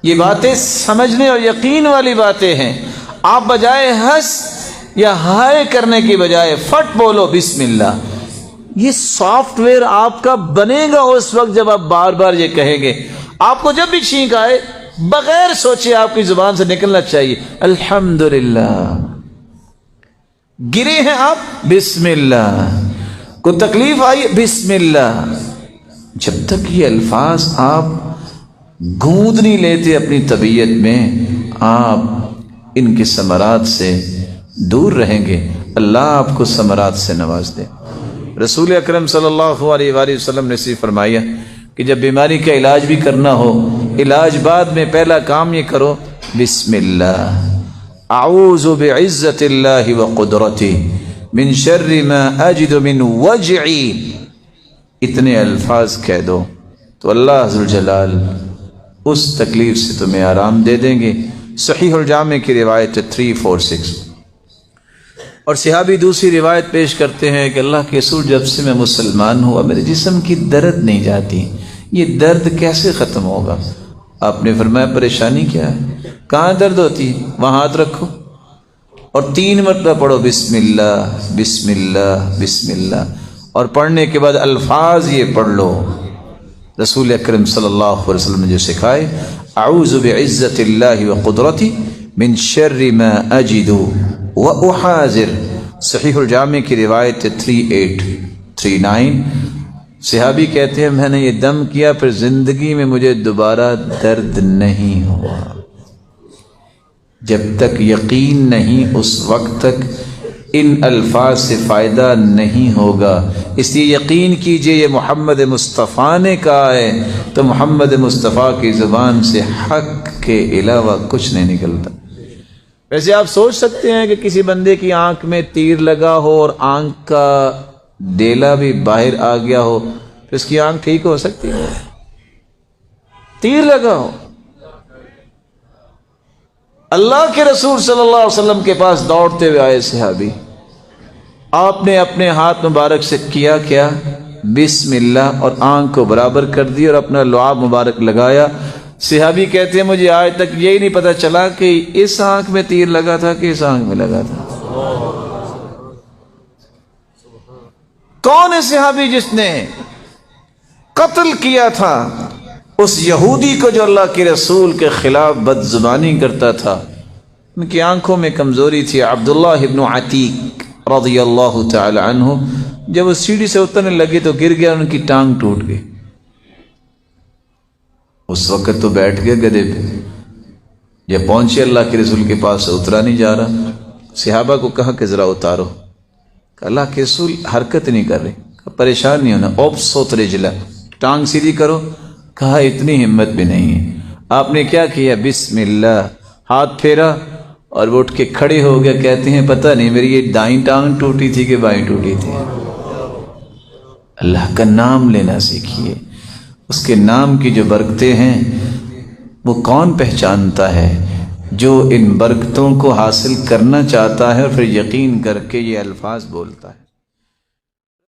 یہ باتیں سمجھنے اور یقین والی باتیں ہیں. آپ بجائے ہنس یا ہائے کرنے کی بجائے فٹ بولو بسم اللہ. یہ سافٹ ویئر آپ کا بنے گا اس وقت جب آپ بار بار یہ کہیں گے. آپ کو جب بھی چھینک آئے بغیر سوچے آپ کی زبان سے نکلنا چاہیے الحمدللہ. گرے ہیں آپ بسم اللہ، کوئی تکلیف آئی بسم اللہ. جب تک یہ الفاظ آپ گود نہیں لیتے اپنی طبیعت میں، آپ ان کے ثمرات سے دور رہیں گے. اللہ آپ کو ثمرات سے نواز دے. رسول اکرم صلی اللہ علیہ وآلہ وسلم نے اسی فرمایا کہ جب بیماری کا علاج بھی کرنا ہو، علاج بعد میں پہلا کام یہ کرو بسم اللہ. اعوذ بعزت اللہ وقدرتہ من شر ما اجد من وجعی. اتنے الفاظ کہہ دو تو اللہ ذوالجلال اس تکلیف سے تمہیں آرام دے دیں گے. صحیح الجامع کی روایت 346. اور صحابی دوسری روایت پیش کرتے ہیں کہ اللہ کے رسول جب سے میں مسلمان ہوا میرے جسم کی درد نہیں جاتی. یہ درد کیسے ختم ہوگا؟ آپ نے فرمایا پریشانی کیا ہے؟ کہاں درد ہوتی ہے؟ وہاں ہاتھ رکھو اور 3 مرتبہ پڑھو بسم اللہ بسم اللہ بسم اللہ. اور پڑھنے کے بعد الفاظ یہ پڑھ لو رسول اکرم صلی اللہ علیہ وسلم نے جو سکھائے. اعوذ بعزت اللہ وقدرتہ من شر ما اجد واحاذر. صحیح الجامع کی روایت 3839. صحابی کہتے ہیں میں نے یہ دم کیا پھر زندگی میں مجھے دوبارہ درد نہیں ہوا. جب تک یقین نہیں اس وقت تک ان الفاظ سے فائدہ نہیں ہوگا. اس لیے یقین کیجئے یہ محمد مصطفیٰ نے کہا ہے تو محمد مصطفیٰ کی زبان سے حق کے علاوہ کچھ نہیں نکلتا. ویسے آپ سوچ سکتے ہیں کہ کسی بندے کی آنکھ میں تیر لگا ہو اور آنکھ کا ڈیلا بھی باہر آ گیا ہو تو اس کی آنکھ ٹھیک ہو سکتی ہے؟ تیر لگا ہو. اللہ کے رسول صلی اللہ علیہ وسلم کے پاس دوڑتے ہوئے آئے صحابی. آپ نے اپنے ہاتھ مبارک سے کیا کیا بسم اللہ اور آنکھ کو برابر کر دی اور اپنا لعاب مبارک لگایا. صحابی کہتے ہیں مجھے آج تک یہی نہیں پتا چلا کہ اس آنکھ میں تیر لگا تھا کہ اس آنکھ میں لگا تھا. کون ہے صحابی جس نے قتل کیا تھا اس یہودی کو جو اللہ کے رسول کے خلاف بد زبانی کرتا تھا؟ ان کی آنکھوں میں کمزوری تھی. عبداللہ ابن عتیق رضی اللہ تعالی عنہ جب وہ سیڑھی سے اترنے لگے تو گر گیا، ان کی ٹانگ ٹوٹ گئی. اس وقت تو بیٹھ گئے گدھے پہ. جب پہنچے اللہ کے رسول کے پاس سے اترا نہیں جا رہا. صحابہ کو کہا کہ ذرا اتارو. کہ اللہ کے رسول حرکت نہیں کر رہے. کہ پریشان نہیں ہونا. اوبسوت رجلا، ٹانگ سیدھی کرو. کہا اتنی ہمت بھی نہیں ہے. آپ نے کیا کیا بسم اللہ، ہاتھ پھیرا اور وہ اٹھ کے کھڑے ہو گیا. کہتے ہیں پتہ نہیں میری یہ دائیں ٹانگ ٹوٹی تھی کہ بائیں ٹوٹی تھی. اللہ کا نام لینا سیکھیے. اس کے نام کی جو برکتیں ہیں وہ کون پہچانتا ہے؟ جو ان برکتوں کو حاصل کرنا چاہتا ہے اور پھر یقین کر کے یہ الفاظ بولتا ہے.